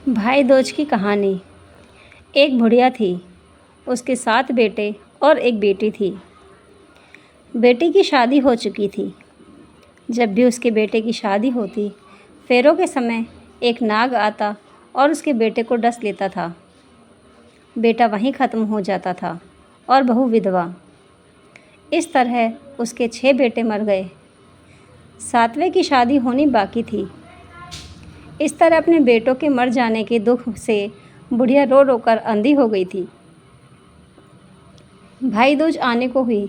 भाई दूज की कहानी। एक बुढ़िया थी, उसके 7 बेटे और एक बेटी थी। बेटी की शादी हो चुकी थी। जब भी उसके बेटे की शादी होती, फेरों के समय एक नाग आता और उसके बेटे को डस लेता था। बेटा वहीं ख़त्म हो जाता था और बहू विधवा। इस तरह उसके 6 बेटे मर गए। 7वें की शादी होनी बाकी थी। इस तरह अपने बेटों के मर जाने के दुख से बुढ़िया रो रो कर अंधी हो गई थी। भाई दूज आने को हुई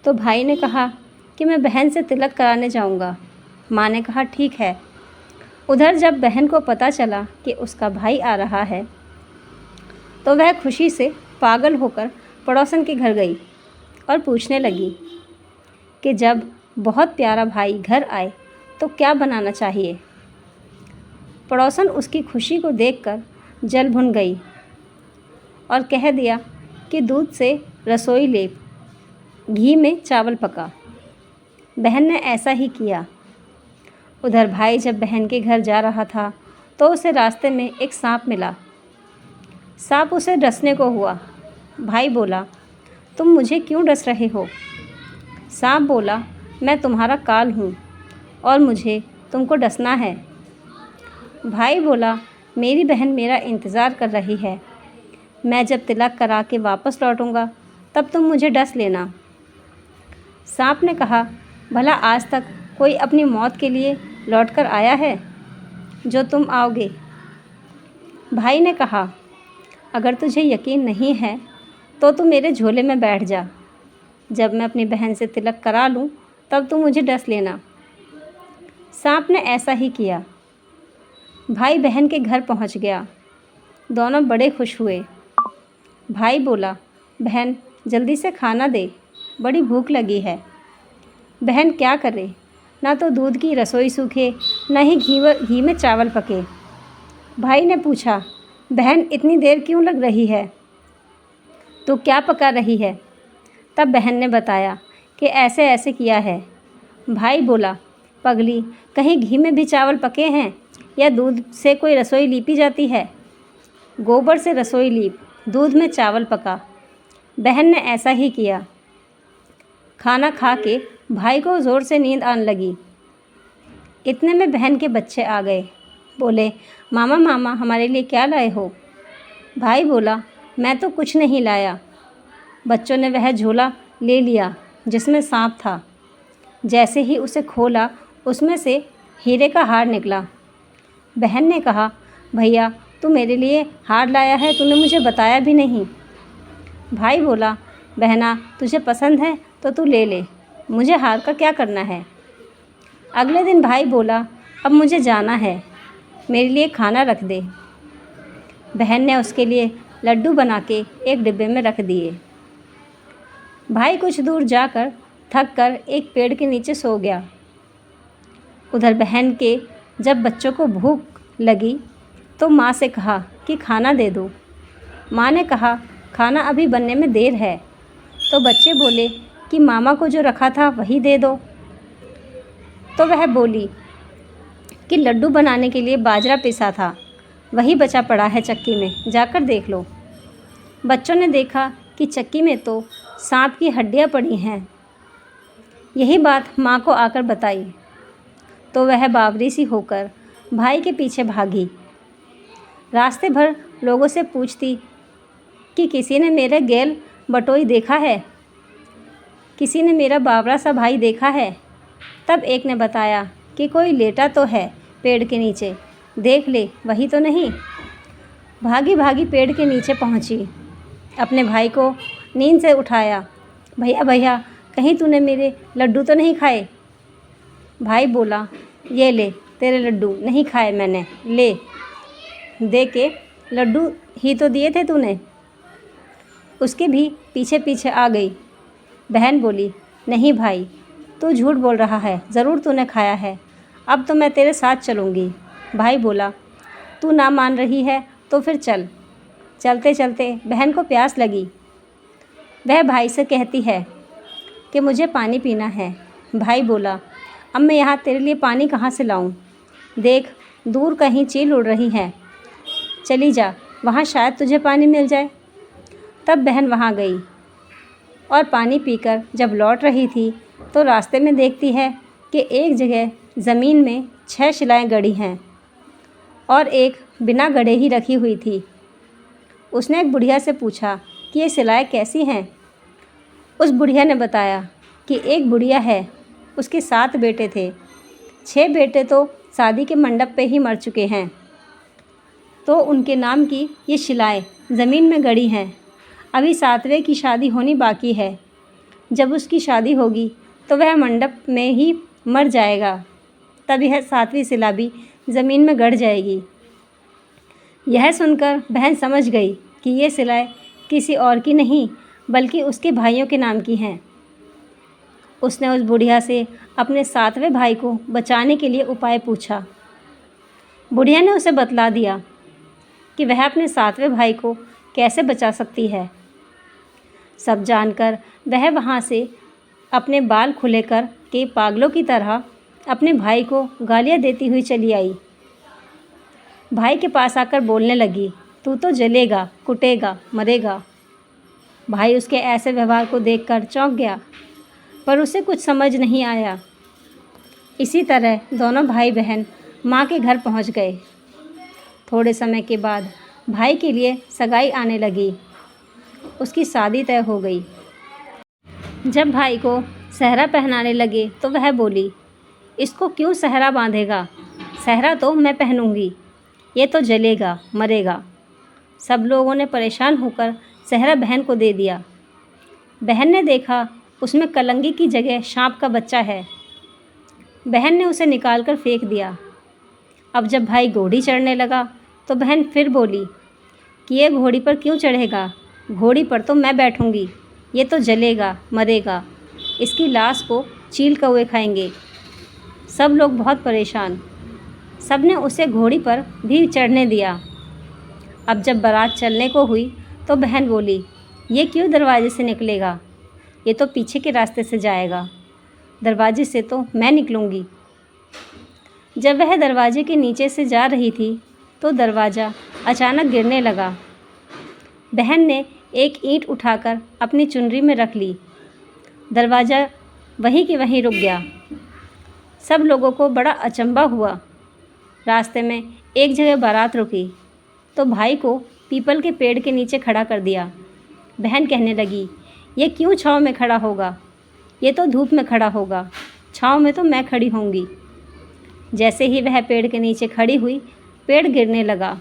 तो भाई ने कहा कि मैं बहन से तिलक कराने जाऊंगा। माँ ने कहा ठीक है। उधर जब बहन को पता चला कि उसका भाई आ रहा है तो वह खुशी से पागल होकर पड़ोसन के घर गई और पूछने लगी कि जब बहुत प्यारा भाई घर आए तो क्या बनाना चाहिए। पड़ोसन उसकी खुशी को देखकर जल भुन गई और कह दिया कि दूध से रसोई लेप, घी में चावल पका। बहन ने ऐसा ही किया। उधर भाई जब बहन के घर जा रहा था तो उसे रास्ते में एक सांप मिला। सांप उसे डसने को हुआ। भाई बोला, तुम मुझे क्यों डस रहे हो? सांप बोला, मैं तुम्हारा काल हूँ और मुझे तुमको डसना है। भाई बोला, मेरी बहन मेरा इंतज़ार कर रही है। मैं जब तिलक करा के वापस लौटूंगा तब तुम मुझे डस लेना। सांप ने कहा, भला आज तक कोई अपनी मौत के लिए लौट कर आया है जो तुम आओगे? भाई ने कहा, अगर तुझे यकीन नहीं है तो तू मेरे झोले में बैठ जा। जब मैं अपनी बहन से तिलक करा लूँ तब तू मुझे डस लेना। सांप ने ऐसा ही किया। भाई बहन के घर पहुंच गया। दोनों बड़े खुश हुए। भाई बोला, बहन जल्दी से खाना दे, बड़ी भूख लगी है। बहन क्या करे, ना तो दूध की रसोई सूखे, न ही घी में चावल पके। भाई ने पूछा, बहन इतनी देर क्यों लग रही है? तो क्या पका रही है? तब बहन ने बताया कि ऐसे ऐसे किया है। भाई बोला, पगली, कहीं घी में भी चावल पके हैं या दूध से कोई रसोई लीपी जाती है? गोबर से रसोई लीप, दूध में चावल पका। बहन ने ऐसा ही किया। खाना खा के भाई को ज़ोर से नींद आने लगी। इतने में बहन के बच्चे आ गए। बोले, मामा मामा हमारे लिए क्या लाए हो? भाई बोला, मैं तो कुछ नहीं लाया। बच्चों ने वह झोला ले लिया जिसमें सांप था। जैसे ही उसे खोला उसमें से हीरे का हार निकला। बहन ने कहा, भैया तू मेरे लिए हार लाया है, तूने मुझे बताया भी नहीं। भाई बोला, बहना तुझे पसंद है तो तू ले ले, मुझे हार का क्या करना है। अगले दिन भाई बोला, अब मुझे जाना है, मेरे लिए खाना रख दे। बहन ने उसके लिए लड्डू बना के एक डिब्बे में रख दिए। भाई कुछ दूर जाकर थक कर एक पेड़ के नीचे सो गया। उधर बहन के जब बच्चों को भूख लगी तो माँ से कहा कि खाना दे दो। माँ ने कहा, खाना अभी बनने में देर है। तो बच्चे बोले कि मामा को जो रखा था वही दे दो। तो वह बोली कि लड्डू बनाने के लिए बाजरा पिसा था, वही बचा पड़ा है चक्की में, जाकर देख लो। बच्चों ने देखा कि चक्की में तो सांप की हड्डियाँ पड़ी हैं। यही बात माँ को आकर बताई तो वह बावरी सी होकर भाई के पीछे भागी। रास्ते भर लोगों से पूछती कि किसी ने मेरे गैल बटोई देखा है, किसी ने मेरा बावरा सा भाई देखा है। तब एक ने बताया कि कोई लेटा तो है पेड़ के नीचे, देख ले वही तो नहीं। भागी भागी पेड़ के नीचे पहुंची, अपने भाई को नींद से उठाया। भैया भैया, कहीं तूने मेरे लड्डू तो नहीं खाए? भाई बोला, ये ले तेरे लड्डू, नहीं खाए मैंने, ले दे के लड्डू ही तो दिए थे तूने। उसके भी पीछे पीछे आ गई। बहन बोली, नहीं भाई, तू झूठ बोल रहा है, ज़रूर तूने खाया है, अब तो मैं तेरे साथ चलूँगी। भाई बोला, तू ना मान रही है तो फिर चल। चलते चलते बहन को प्यास लगी। वह भाई से कहती है कि मुझे पानी पीना है। भाई बोला, अब मैं यहाँ तेरे लिए पानी कहाँ से लाऊं? देख दूर कहीं चील उड़ रही है, चली जा, वहाँ शायद तुझे पानी मिल जाए। तब बहन वहाँ गई और पानी पीकर जब लौट रही थी तो रास्ते में देखती है कि एक जगह ज़मीन में 6 शिलाएँ गड़ी हैं और एक बिना गड़े ही रखी हुई थी। उसने एक बुढ़िया से पूछा कि ये शिलाएँ कैसी हैं। उस बुढ़िया ने बताया कि एक बुढ़िया है, उसके 7 बेटे थे, 6 बेटे तो शादी के मंडप पे ही मर चुके हैं, तो उनके नाम की ये शिलाएँ ज़मीन में गड़ी हैं। अभी 7वें की शादी होनी बाकी है। जब उसकी शादी होगी तो वह मंडप में ही मर जाएगा, तब यह 7वीं शिला भी ज़मीन में गड़ जाएगी। यह सुनकर बहन समझ गई कि ये शिलाएँ किसी और की नहीं बल्कि उसके भाइयों के नाम की हैं। उसने उस बुढ़िया से अपने 7वें भाई को बचाने के लिए उपाय पूछा। बुढ़िया ने उसे बतला दिया कि वह अपने 7वें भाई को कैसे बचा सकती है। सब जानकर वह वहाँ से अपने बाल खुले कर के पागलों की तरह अपने भाई को गालियाँ देती हुई चली आई। भाई के पास आकर बोलने लगी, तू तो जलेगा, कुटेगा, मरेगा। भाई उसके ऐसे व्यवहार को देखकर चौंक गया, पर उसे कुछ समझ नहीं आया। इसी तरह दोनों भाई बहन माँ के घर पहुँच गए। थोड़े समय के बाद भाई के लिए सगाई आने लगी। उसकी शादी तय हो गई। जब भाई को सेहरा पहनाने लगे तो वह बोली, इसको क्यों सेहरा बांधेगा? सेहरा तो मैं पहनूंगी, ये तो जलेगा, मरेगा। सब लोगों ने परेशान होकर सेहरा बहन को दे दिया। बहन ने देखा उसमें कलंगी की जगह सांप का बच्चा है। बहन ने उसे निकाल कर फेंक दिया। अब जब भाई घोड़ी चढ़ने लगा तो बहन फिर बोली कि ये घोड़ी पर क्यों चढ़ेगा? घोड़ी पर तो मैं बैठूंगी, ये तो जलेगा, मरेगा। इसकी लाश को चील कौवे खाएंगे। सब लोग बहुत परेशान। सब ने उसे घोड़ी पर भी चढ़ने दिया। अब जब बारात चलने को हुई तो बहन बोली, ये क्यों दरवाजे से निकलेगा? ये तो पीछे के रास्ते से जाएगा। दरवाजे से तो मैं निकलूँगी। जब वह दरवाजे के नीचे से जा रही थी तो दरवाज़ा अचानक गिरने लगा। बहन ने एक ईंट उठाकर अपनी चुनरी में रख ली। दरवाज़ा वहीं के वहीं रुक गया। सब लोगों को बड़ा अचंभा हुआ। रास्ते में एक जगह बारात रुकी तो भाई को पीपल के पेड़ के नीचे खड़ा कर दिया। बहन कहने लगी, ये क्यों छाँव में खड़ा होगा? ये तो धूप में खड़ा होगा, छाँव में तो मैं खड़ी होंगी। जैसे ही वह पेड़ के नीचे खड़ी हुई, पेड़ गिरने लगा।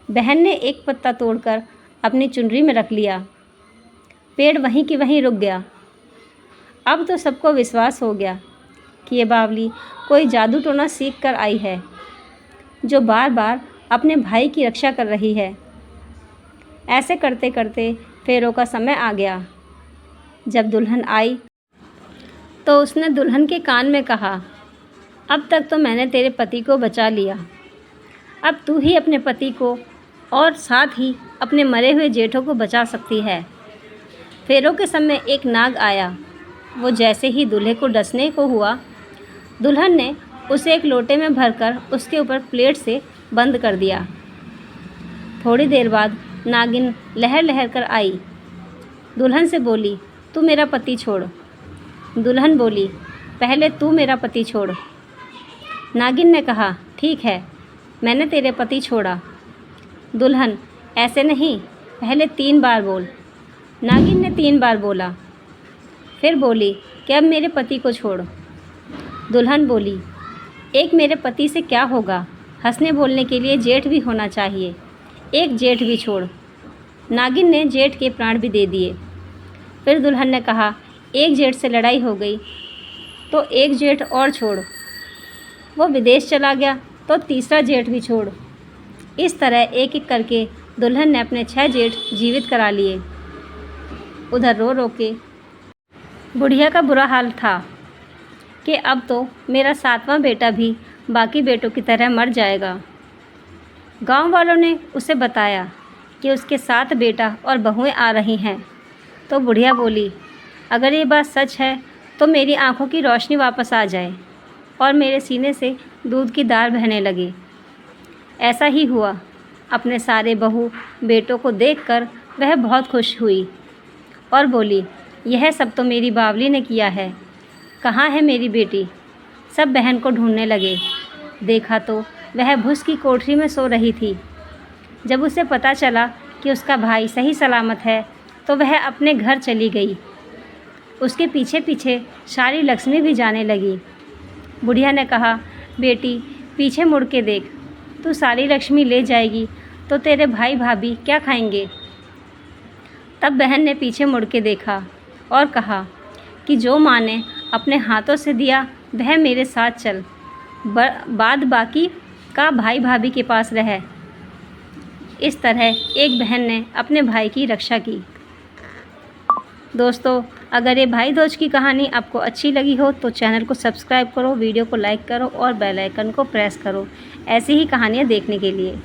बहन ने एक पत्ता तोड़कर अपनी चुनरी में रख लिया। पेड़ वहीं की वहीं रुक गया। अब तो सबको विश्वास हो गया कि ये बावली कोई जादू टोना सीख कर आई है, जो बार बार अपने भाई की रक्षा कर रही है। ऐसे करते करते फेरों का समय आ गया। जब दुल्हन आई तो उसने दुल्हन के कान में कहा, अब तक तो मैंने तेरे पति को बचा लिया, अब तू ही अपने पति को और साथ ही अपने मरे हुए जेठों को बचा सकती है। फेरों के समय एक नाग आया। वो जैसे ही दूल्हे को डसने को हुआ, दुल्हन ने उसे एक लोटे में भरकर उसके ऊपर प्लेट से बंद कर दिया। थोड़ी देर बाद नागिन लहर लहर कर आई। दुल्हन से बोली, तू मेरा पति छोड़। दुल्हन बोली, पहले तू मेरा पति छोड़। नागिन ने कहा, ठीक है, मैंने तेरे पति छोड़ा। दुल्हन, ऐसे नहीं, पहले 3 बार बोल। नागिन ने 3 बार बोला। फिर बोली कि अब मेरे पति को छोड़। दुल्हन बोली, एक मेरे पति से क्या होगा? हंसने बोलने के लिए जेठ भी होना चाहिए, एक जेठ भी छोड़। नागिन ने जेठ के प्राण भी दे दिए। फिर दुल्हन ने कहा, एक जेठ से लड़ाई हो गई तो एक जेठ और छोड़। वो विदेश चला गया तो तीसरा जेठ भी छोड़। इस तरह एक एक करके दुल्हन ने अपने 6 जेठ जीवित करा लिए। उधर रो रो के बुढ़िया का बुरा हाल था कि अब तो मेरा 7वां बेटा भी बाकी बेटों की तरह मर जाएगा। गांव वालों ने उसे बताया कि उसके 7 बेटा और बहुएं आ रही हैं। तो बुढ़िया बोली, अगर ये बात सच है तो मेरी आंखों की रोशनी वापस आ जाए और मेरे सीने से दूध की धार बहने लगे। ऐसा ही हुआ। अपने सारे बहू बेटों को देखकर वह बहुत खुश हुई और बोली, यह सब तो मेरी बावली ने किया है। कहाँ है मेरी बेटी? सब बहन को ढूंढने लगे। देखा तो वह भुस की कोठरी में सो रही थी। जब उसे पता चला कि उसका भाई सही सलामत है तो वह अपने घर चली गई। उसके पीछे पीछे सारी लक्ष्मी भी जाने लगी। बुढ़िया ने कहा, बेटी पीछे मुड़ के देख, तू सारी लक्ष्मी ले जाएगी तो तेरे भाई भाभी क्या खाएंगे? तब बहन ने पीछे मुड़ के देखा और कहा कि जो माँ ने अपने हाथों से दिया वह मेरे साथ चल, बाद बाकी का भाई भाभी के पास रहे। इस तरह एक बहन ने अपने भाई की रक्षा की। दोस्तों, अगर ये भाई दूज की कहानी आपको अच्छी लगी हो तो चैनल को सब्सक्राइब करो, वीडियो को लाइक करो और बेल आइकन को प्रेस करो ऐसी ही कहानियाँ देखने के लिए।